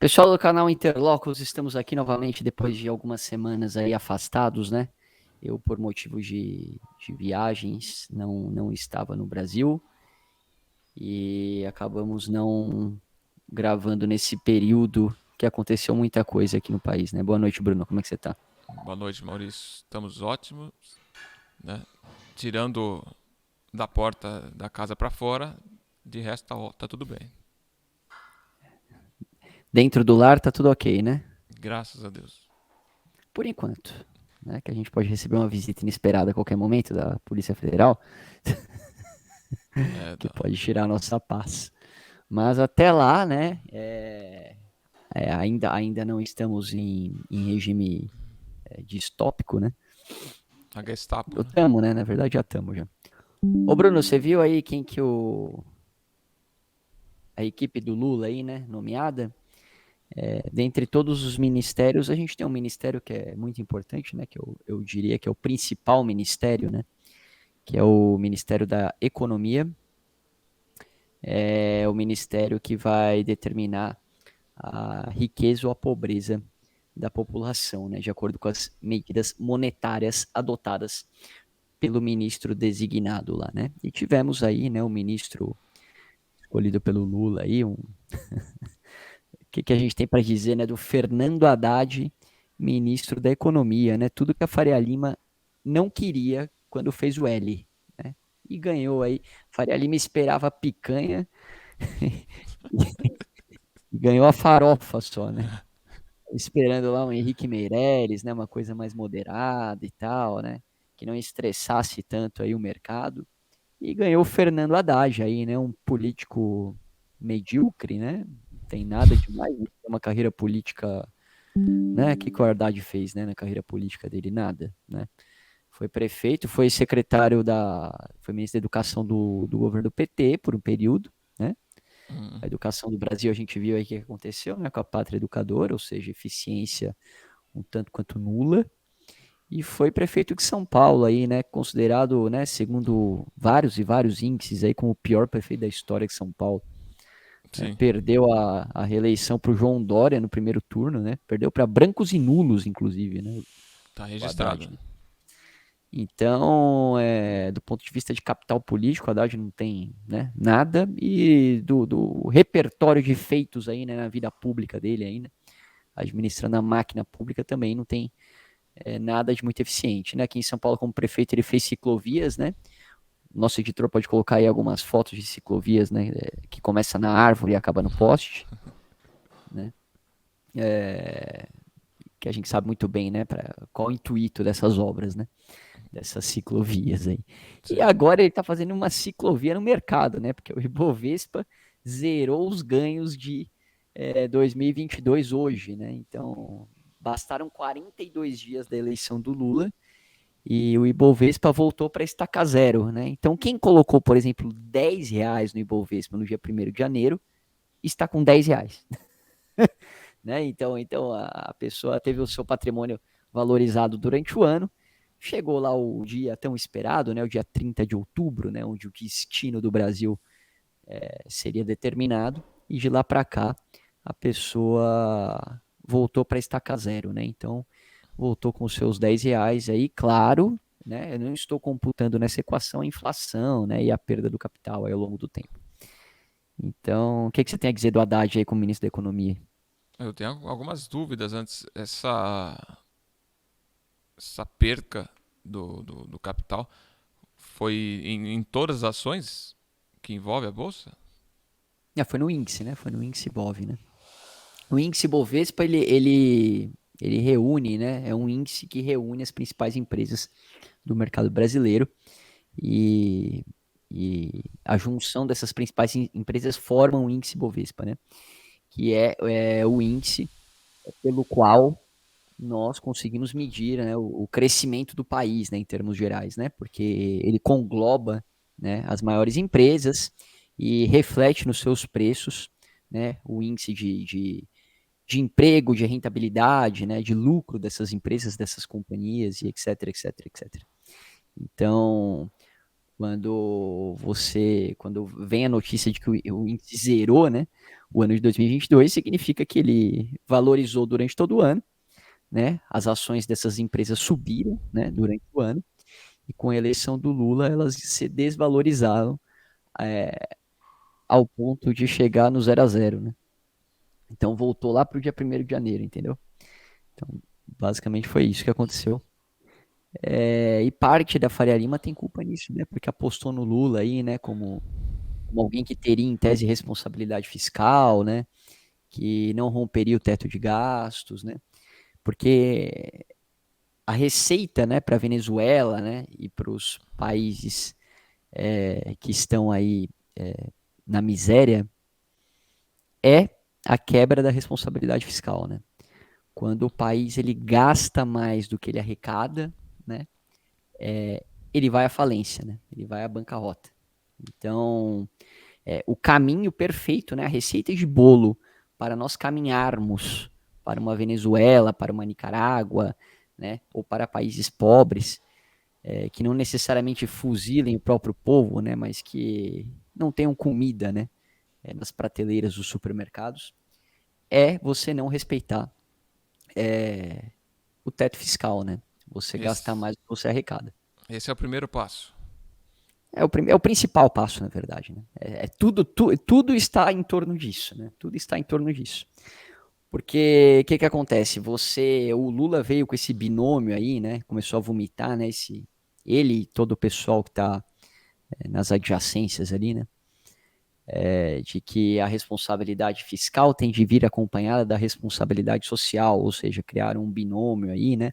Pessoal do canal Interlocos, estamos aqui novamente depois de algumas semanas aí afastados, né? Eu, por motivos de viagens, não estava no Brasil e acabamos não gravando nesse período que aconteceu muita coisa aqui no país, né? Boa noite, Bruno. Como é que você tá? Boa noite, Maurício. Estamos ótimos, né? Tirando da porta da casa para fora, de resto tá tudo bem. Dentro do lar tá tudo ok, né? Graças a Deus. Por enquanto, né? Que a gente pode receber uma visita inesperada a qualquer momento da Polícia Federal, É, que pode tirar a nossa paz. Mas até lá, né? Ainda não estamos em regime distópico, né? a Gestapo, Eu né? tamo, né? Na verdade, já tamo já. Ô, Bruno, você viu aí quem que a equipe do Lula aí, né? Nomeada? Dentre todos os ministérios, a gente tem um ministério que é muito importante, né? Que eu diria que é o principal ministério, né? Que é o Ministério da Economia. É o ministério que vai determinar a riqueza ou a pobreza da população, né, de acordo com as medidas monetárias adotadas pelo ministro designado lá, né? E tivemos aí, né, o ministro escolhido pelo Lula aí, o que a gente tem para dizer, né, do Fernando Haddad, ministro da Economia, né? Tudo que a Faria Lima não queria quando fez o L, né? E ganhou aí. Faria Lima esperava a picanha e ganhou a farofa só, né? Esperando lá um Henrique Meirelles, né, uma coisa mais moderada e tal, né, que não estressasse tanto aí o mercado. E ganhou o Fernando Haddad aí, né, um político medíocre, né, não tem nada demais, né, uma carreira política, né, que o Haddad fez, né, na carreira política dele? Nada, né. Foi prefeito, foi secretário foi ministro da Educação do governo do PT por um período, né. Hum. A educação do Brasil, a gente viu aí o que aconteceu, né, com a pátria educadora, ou seja, eficiência um tanto quanto nula, e foi prefeito de São Paulo aí, né, considerado, né, segundo vários e vários índices aí como o pior prefeito da história de São Paulo, né, Sim, perdeu a reeleição para o João Dória no primeiro turno, né, perdeu para brancos e nulos, inclusive, né, tá o registrado. Haddad, né. Então, do ponto de vista de capital político, o Haddad não tem, né, nada, e do repertório de feitos aí, né, na vida pública dele aí, né, administrando a máquina pública também não tem nada de muito eficiente, né? Aqui em São Paulo, como prefeito, ele fez ciclovias, né? Nosso editor pode colocar aí algumas fotos de ciclovias, né? Que começa na árvore e acaba no poste, né? É, que a gente sabe muito bem, né? Qual o intuito dessas obras, né? Dessas ciclovias aí. E Sim. agora ele está fazendo uma ciclovia no mercado, né? Porque o Ibovespa zerou os ganhos de 2022 hoje, né? Então, bastaram 42 dias da eleição do Lula e o Ibovespa voltou para estacar zero, né? Então, quem colocou, por exemplo, R$ 10 no Ibovespa no dia 1º de janeiro, está com R$ 10, né? Então a pessoa teve o seu patrimônio valorizado durante o ano, chegou lá o dia tão esperado, né? O dia 30 de outubro, né? Onde o destino do Brasil seria determinado, e de lá para cá a pessoa voltou para estacar zero, né? Então, voltou com os seus R$ 10 aí, claro, né? Eu não estou computando nessa equação a inflação, né? E a perda do capital aí ao longo do tempo. Então, o que você tem a dizer do Haddad aí como ministro da Economia? Eu tenho algumas dúvidas antes. Essa perca do capital foi em todas as ações que envolve a Bolsa? Foi no índice, né? Foi no índice Bov, né? O índice Bovespa, ele reúne, né? É um índice que reúne as principais empresas do mercado brasileiro e, e a junção dessas principais empresas forma o índice Bovespa, né? Que é o índice pelo qual nós conseguimos medir, né, o crescimento do país, né, em termos gerais, né? Porque ele congloba, né, as maiores empresas e reflete nos seus preços, né, o índice de emprego, de rentabilidade, né, de lucro dessas empresas, dessas companhias e etc, etc, etc. Então, Quando vem a notícia de que o índice zerou, né, o ano de 2022, significa que ele valorizou durante todo o ano, né, as ações dessas empresas subiram, né, durante o ano, e com a eleição do Lula elas se desvalorizaram ao ponto de chegar no zero a zero, né? Então voltou lá para o dia 1º de janeiro, entendeu? Então, basicamente foi isso que aconteceu. E parte da Faria Lima tem culpa nisso, né? Porque apostou no Lula aí, né? Como alguém que teria em tese responsabilidade fiscal, né? Que não romperia o teto de gastos, né? Porque a receita, né, para a Venezuela, né, e para os países que estão aí na miséria é a quebra da responsabilidade fiscal, né? Quando o país ele gasta mais do que ele arrecada, né, ele vai à falência, né? Ele vai à bancarrota. Então, o caminho perfeito, né, a receita de bolo para nós caminharmos para uma Venezuela, para uma Nicarágua, né, ou para países pobres, que não necessariamente fuzilem o próprio povo, né, mas que não tenham comida, né, nas prateleiras dos supermercados, é você não respeitar o teto fiscal, né? Você gastar Esse, mais do que você arrecada. esse é o primeiro passo. É o principal passo, na verdade. Né? Tudo está em torno disso, né? Tudo está em torno disso. Porque o que acontece? O Lula veio com esse binômio aí, né? Começou a vomitar, né? Ele e todo o pessoal que está nas adjacências ali, né? De que a responsabilidade fiscal tem de vir acompanhada da responsabilidade social, ou seja, criar um binômio aí, né?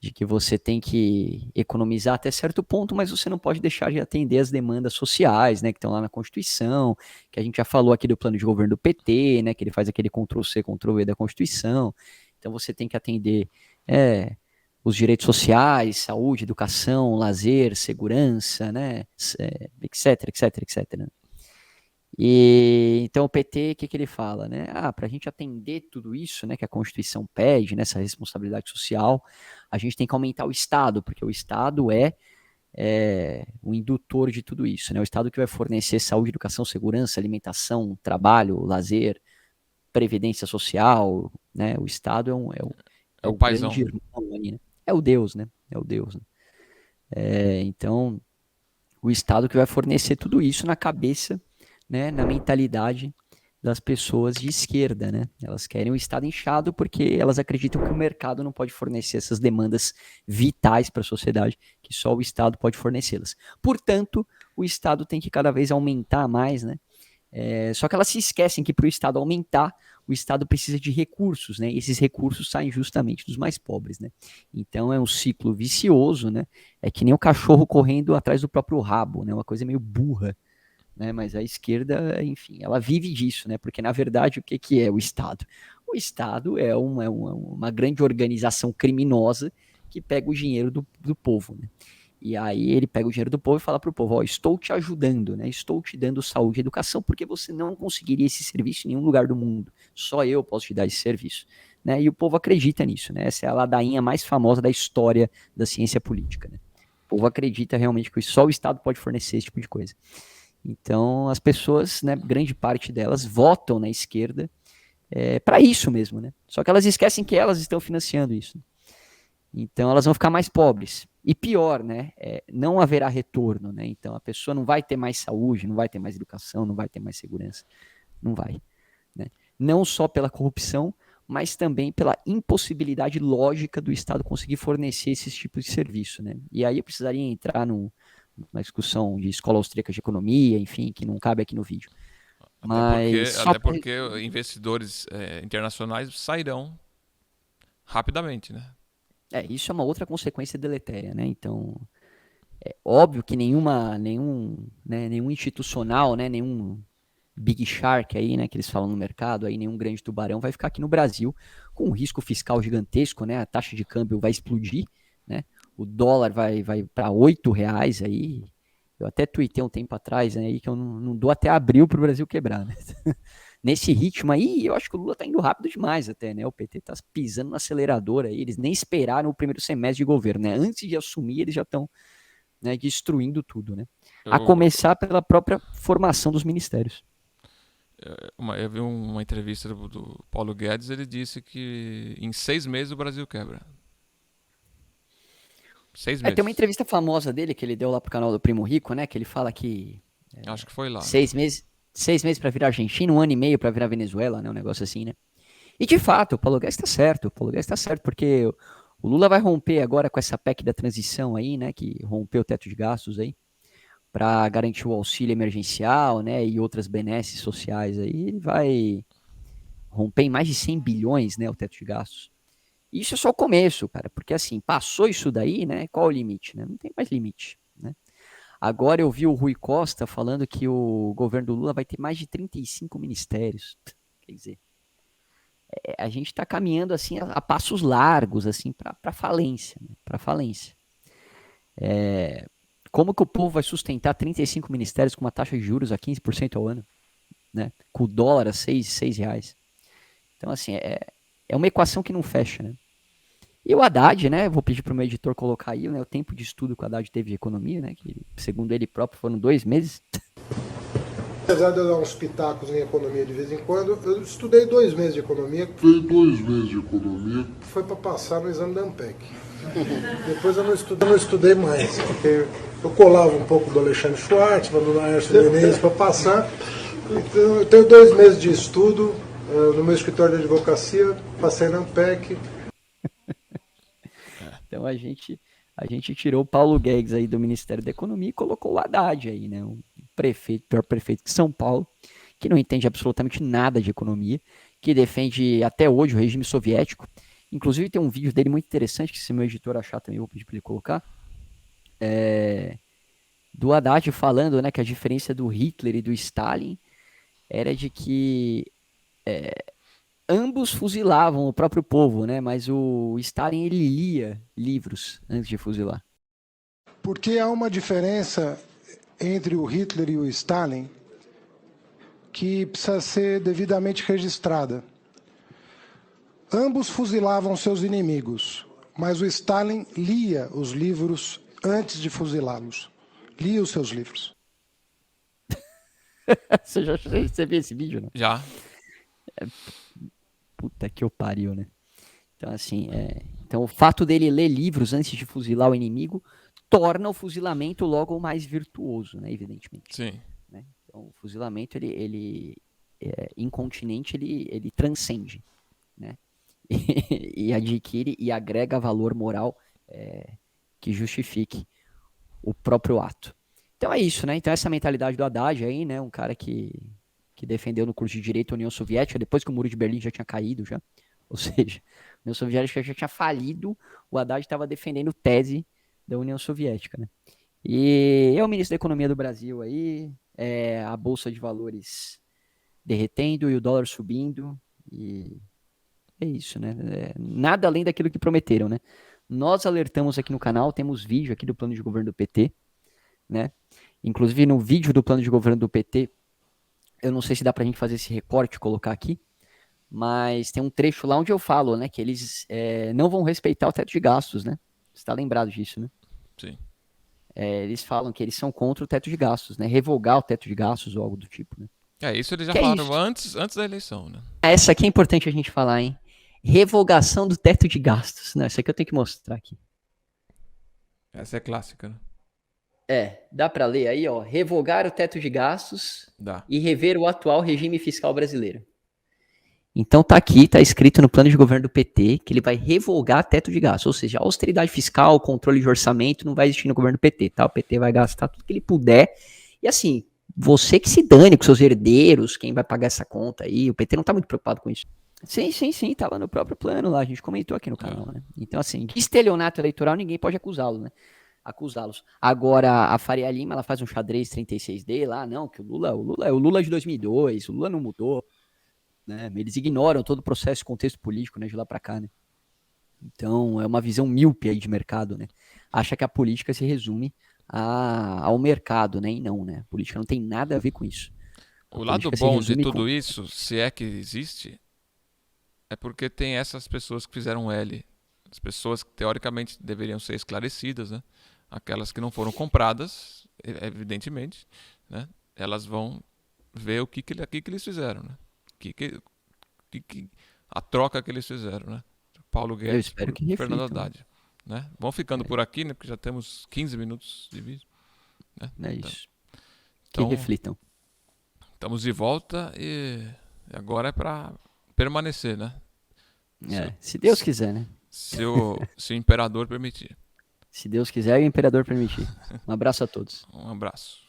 De que você tem que economizar até certo ponto, mas você não pode deixar de atender as demandas sociais, né, que estão lá na Constituição, que a gente já falou aqui do plano de governo do PT, né, que ele faz aquele Ctrl+C, Ctrl+V da Constituição. Então você tem que atender os direitos sociais, saúde, educação, lazer, segurança, né, etc, etc, etc. E então o PT, o que ele fala, né? Para a gente atender tudo isso, né, que a Constituição pede, nessa responsabilidade social, a gente tem que aumentar o Estado, porque o Estado é o indutor de tudo isso, né? O Estado que vai fornecer saúde, educação, segurança, alimentação, trabalho, lazer, previdência social, né? O Estado É é o o grande paizão. irmão aí, né? É o Deus, né? É o Deus, né? Então, o Estado que vai fornecer tudo isso na cabeça, né, na mentalidade das pessoas de esquerda, né? Elas querem o Estado inchado porque elas acreditam que o mercado não pode fornecer essas demandas vitais para a sociedade, que só o Estado pode fornecê-las. Portanto, o Estado tem que cada vez aumentar mais, né? Só que elas se esquecem que para o Estado aumentar, o Estado precisa de recursos, né? E esses recursos saem justamente dos mais pobres, né? Então é um ciclo vicioso, né? É que nem o cachorro correndo atrás do próprio rabo, né? Uma coisa meio burra, né? Mas a esquerda, enfim, ela vive disso, né? Porque na verdade o que é o Estado? O Estado é uma grande organização criminosa que pega o dinheiro do povo, né? E aí ele pega o dinheiro do povo e fala para o povo, ó, estou te ajudando, né? Estou te dando saúde e educação porque você não conseguiria esse serviço em nenhum lugar do mundo. Só eu posso te dar esse serviço. Né? E o povo acredita nisso, né? Essa é a ladainha mais famosa da história da ciência política, né? O povo acredita realmente que só o Estado pode fornecer esse tipo de coisa. Então, as pessoas, né, grande parte delas, votam na esquerda para isso mesmo, né? Só que elas esquecem que elas estão financiando isso. Então elas vão ficar mais pobres. E pior, né? Não haverá retorno, né? Então a pessoa não vai ter mais saúde, não vai ter mais educação, não vai ter mais segurança. Não vai. Né? Não só pela corrupção, mas também pela impossibilidade lógica do Estado conseguir fornecer esses tipos de serviço. Né? E aí eu precisaria entrar numa discussão de escola austríaca de economia, enfim, que não cabe aqui no vídeo. Até porque, Mas só até para porque investidores internacionais sairão rapidamente, né? isso é uma outra consequência deletéria, né? Então, óbvio que nenhum institucional, né, nenhum big shark aí, né, que eles falam no mercado, aí nenhum grande tubarão vai ficar aqui no Brasil com um risco fiscal gigantesco, né? A taxa de câmbio vai explodir, né? O dólar vai para R$ 8 aí. Eu até tuitei um tempo atrás, né, aí que eu não dou até abril para o Brasil quebrar, né? Nesse ritmo aí, eu acho que o Lula tá indo rápido demais até, né? O PT tá pisando no acelerador aí, eles nem esperaram o primeiro semestre de governo, né? Antes de assumir, eles já estão né, destruindo tudo, né? A Eu, começar pela própria formação dos ministérios. eu vi uma entrevista do Paulo Guedes, ele disse que em 6 meses o Brasil quebra. 6 meses. Tem uma entrevista famosa dele que ele deu lá pro canal do Primo Rico, né? Que ele fala que Acho que foi lá. 6 meses para virar Argentina, 1 ano e meio para virar Venezuela, né? Um negócio assim, né? E de fato, o Paulo Guedes tá certo. O Paulo Guedes tá certo, porque o Lula vai romper agora com essa PEC da transição aí, né? Que rompeu o teto de gastos aí, para garantir o auxílio emergencial, né? E outras benesses sociais aí. Ele vai romper em mais de 100 bilhões, né? O teto de gastos. Isso é só o começo, cara, porque assim, passou isso daí, né? Qual o limite, né? Não tem mais limite, né? Agora eu vi o Rui Costa falando que o governo do Lula vai ter mais de 35 ministérios. Quer dizer, a gente está caminhando assim a passos largos assim para falência, né? Para falência. Como que o povo vai sustentar 35 ministérios com uma taxa de juros a 15% ao ano, né? Com o dólar a 6 reais. Então assim, é uma equação que não fecha, né? E o Haddad, né? Vou pedir para o meu editor colocar aí, né? O tempo de estudo que o Haddad teve de economia, né? Que segundo ele próprio foram 2 meses. Apesar de eu dar uns pitacos em economia de vez em quando, eu estudei 2 meses de economia. Foi para passar no exame da ANPEC. Depois eu não estudei mais, porque eu colava um pouco do Alexandre Schwartz, do Laércio Menezes para passar. Então, eu tenho 2 meses de estudo no meu escritório de advocacia, passei na ANPEC. Então a gente tirou o Paulo Guedes aí do Ministério da Economia e colocou o Haddad aí, né? O prefeito, pior prefeito de São Paulo, que não entende absolutamente nada de economia, que defende até hoje o regime soviético. Inclusive tem um vídeo dele muito interessante, que se meu editor achar também eu vou pedir para ele colocar, do Haddad falando, né, que a diferença do Hitler e do Stalin era de que ambos fuzilavam o próprio povo, né? Mas o Stalin ele lia livros antes de fuzilar. Porque há uma diferença entre o Hitler e o Stalin que precisa ser devidamente registrada. Ambos fuzilavam seus inimigos, mas o Stalin lia os livros antes de fuzilá-los. Lia os seus livros. Você viu esse vídeo, não? Já. Puta que eu pariu, né? Então, assim, então o fato dele ler livros antes de fuzilar o inimigo torna o fuzilamento logo mais virtuoso, né? Evidentemente. Sim. Né? Então, o fuzilamento, incontinente, ele transcende, né? E adquire e agrega valor moral que justifique o próprio ato. Então é isso, né? Então essa mentalidade do Haddad aí, né? Um cara que defendeu no curso de Direito a União Soviética, depois que o Muro de Berlim já tinha caído, já. Ou seja, a União Soviética já tinha falido, o Haddad estava defendendo tese da União Soviética, né? E é o ministro da Economia do Brasil aí, a Bolsa de Valores derretendo e o dólar subindo, e é isso, né? Nada além daquilo que prometeram, né? Nós alertamos aqui no canal, temos vídeo aqui do plano de governo do PT, né? Inclusive no vídeo do plano de governo do PT, eu não sei se dá pra gente fazer esse recorte e colocar aqui, mas tem um trecho lá onde eu falo, né, que eles não vão respeitar o teto de gastos, né? Você tá lembrado disso, né? Sim. Eles falam que eles são contra o teto de gastos, né? Revogar o teto de gastos ou algo do tipo, né? Isso eles já Que é falaram isso? antes da eleição, né? Essa aqui é importante a gente falar, hein? Revogação do teto de gastos. Não, isso aqui eu tenho que mostrar aqui. Essa é clássica, né? Dá pra ler aí, ó. Revogar o teto de gastos Dá. e rever o atual regime fiscal brasileiro. Então tá aqui, tá escrito no plano de governo do PT que ele vai revogar teto de gastos, ou seja, a austeridade fiscal, controle de orçamento não vai existir no governo do PT, tá? O PT vai gastar tudo que ele puder. E assim, você que se dane com seus herdeiros, quem vai pagar essa conta aí, o PT não tá muito preocupado com isso. Sim, tava no próprio plano lá, a gente comentou aqui no canal, né? Então assim, de estelionato eleitoral ninguém pode acusá-lo, né? Acusá-los. Agora, a Faria Lima, ela faz um xadrez 36D lá, não, que o Lula é o Lula de 2002, o Lula não mudou, né? Eles ignoram todo o processo e contexto político, né, de lá para cá, né? Então, é uma visão míope aí de mercado, né? Acha que a política se resume ao mercado, né? E não, né? A política não tem nada a ver com isso. O lado bom de tudo isso, se é que existe, é porque tem essas pessoas que fizeram L. As pessoas que teoricamente deveriam ser esclarecidas, né? Aquelas que não foram compradas, evidentemente, né, elas vão ver o que eles fizeram, né? A troca que eles fizeram, né? Paulo Eu Guedes espero por que Fernando reflitam. Haddad, né? Vamos ficando por aqui, né? Porque já temos 15 minutos de vídeo, né? É isso. Que Então, reflitam. estamos de volta e agora é para permanecer, né? Se Deus quiser, né? Se o imperador permitir. Se Deus quiser e o imperador permitir. Um abraço a todos. Um abraço.